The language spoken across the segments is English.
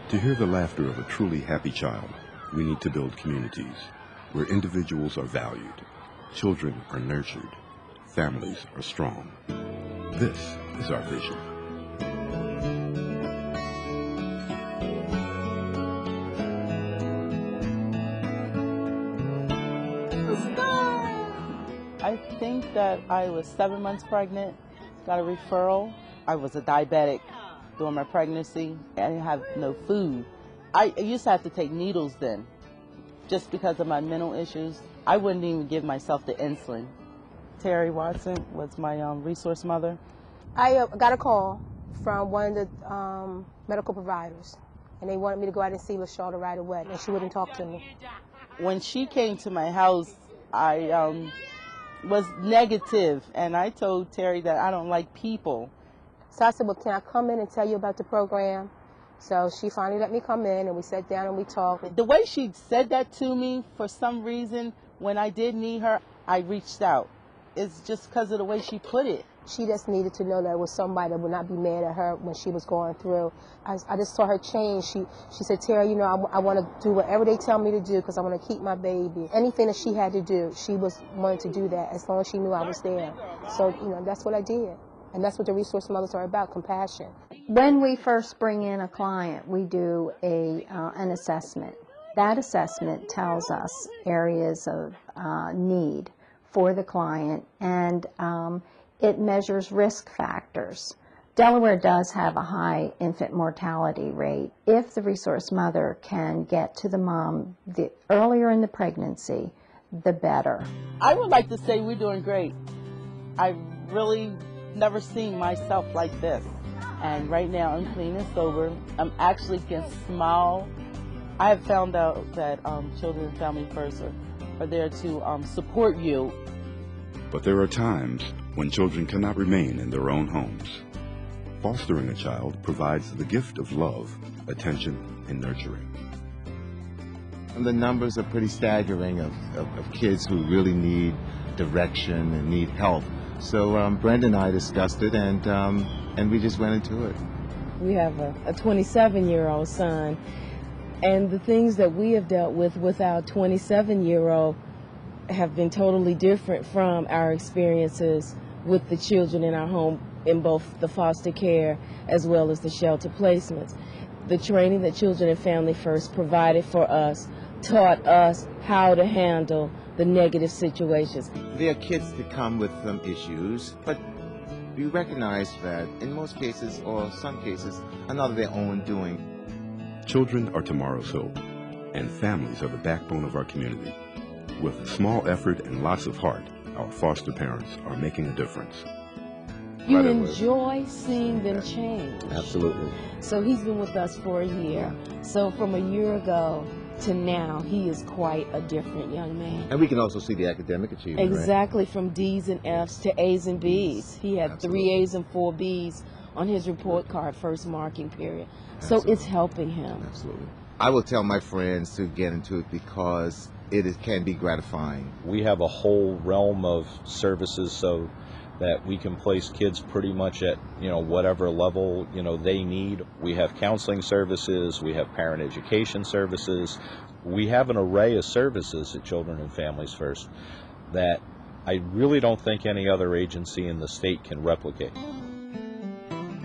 To hear the laughter of a truly happy child, we need to build communities where individuals are valued, children are nurtured, families are strong. This is our vision. I think that I was 7 months pregnant, got a referral. I was a diabetic during my pregnancy. I didn't have no food. I used to have to take needles then, just because of my mental issues. I wouldn't even give myself the insulin. Terry Watson was my resource mother. I got a call from one of the medical providers, and they wanted me to go out and see LaShawna right away, and she wouldn't talk to me. When she came to my house, I was negative, and I told Terry that I don't like people. So I said, well, can I come in and tell you about the program? So she finally let me come in, and we sat down and we talked. The way she said that to me, for some reason, when I did need her, I reached out. It's just because of the way she put it. She just needed to know that it was somebody that would not be mad at her when she was going through. I just saw her change. She said, Terry, you know, I want to do whatever they tell me to do because I want to keep my baby. Anything that she had to do, she wanted to do that as long as she knew I was there. So, you know, that's what I did. And that's what the resource mothers are about, compassion. When we first bring in a client, we do an assessment. That assessment tells us areas of need for the client, and it measures risk factors. Delaware does have a high infant mortality rate. If the resource mother can get to the mom the earlier in the pregnancy, the better. I would like to say we're doing great. I've really never seen myself like this. And right now I'm clean and sober. I'm actually can smile. I have found out that Children and Family First are there to support you. But there are times when children cannot remain in their own homes. Fostering a child provides the gift of love, attention, and nurturing. And the numbers are pretty staggering of kids who really need direction and need help. So Brenda and I discussed it, and we just went into it. We have a 27-year-old son, and the things that we have dealt with our 27-year-old have been totally different from our experiences with the children in our home, in both the foster care as well as the shelter placements. The training that Children and Family First provided for us taught us how to handle the negative situations. There are kids that come with some issues, but we recognize that in most cases, or some cases, are not of their own doing. Children are tomorrow's hope, and families are the backbone of our community. With small effort and lots of heart, our foster parents are making a difference. You enjoy seeing them change. Absolutely. So he's been with us for a year. So from a year ago to now, he is quite a different young man. And we can also see the academic achievement. Exactly, right? From D's and F's to A's and B's. He had Absolutely. 3 A's and 4 B's on his report card, first marking period. Absolutely. So it's helping him. Absolutely. I will tell my friends to get into it because can be gratifying. We have a whole realm of services so that we can place kids pretty much at, whatever level, they need. We have counseling services, we have parent education services. We have an array of services at Children and Families First that I really don't think any other agency in the state can replicate.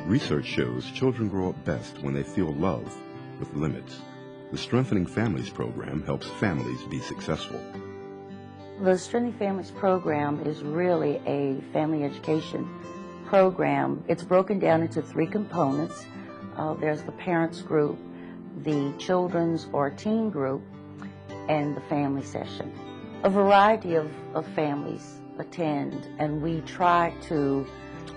Research shows children grow up best when they feel love with limits. The Strengthening Families program helps families be successful. The Strengthening Families program is really a family education program. It's broken down into 3 components. There's the parents group, the children's or teen group, and the family session. A variety of families attend, and we try to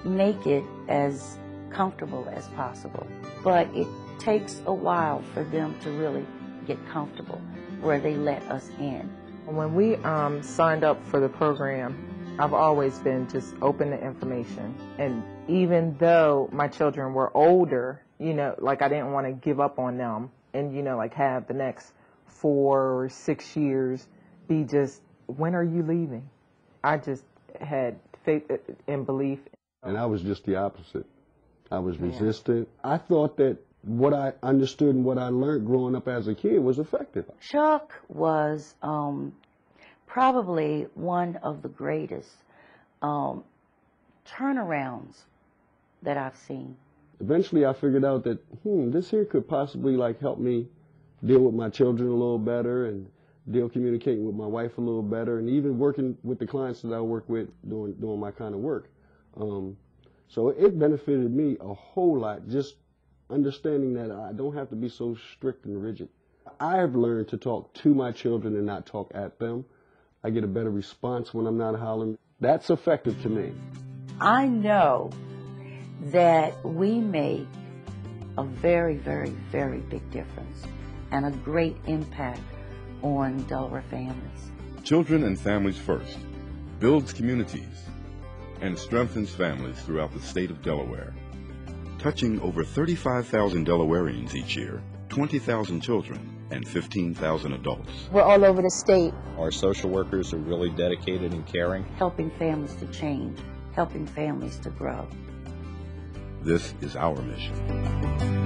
make it as comfortable as possible. But it takes a while for them to really get comfortable where they let us in. When we signed up for the program, I've always been just open to information. And even though my children were older, like I didn't want to give up on them and, like have the next 4 or 6 years be just, when are you leaving? I just had faith and belief. And I was just the opposite. I was resistant. I thought that what I understood and what I learned growing up as a kid was effective. Chuck was probably one of the greatest turnarounds that I've seen. Eventually I figured out that, this here could possibly like help me deal with my children a little better and communicating with my wife a little better, and even working with the clients that I work with doing my kind of work. So it benefited me a whole lot, just understanding that I don't have to be so strict and rigid. I have learned to talk to my children and not talk at them. I get a better response when I'm not hollering. That's effective to me. I know that we make a very, very, very big difference and a great impact on Delaware families. Children and Families First builds communities and strengthens families throughout the state of Delaware, touching over 35,000 Delawareans each year, 20,000 children, and 15,000 adults. We're all over the state. Our social workers are really dedicated and caring. Helping families to change, helping families to grow. This is our mission.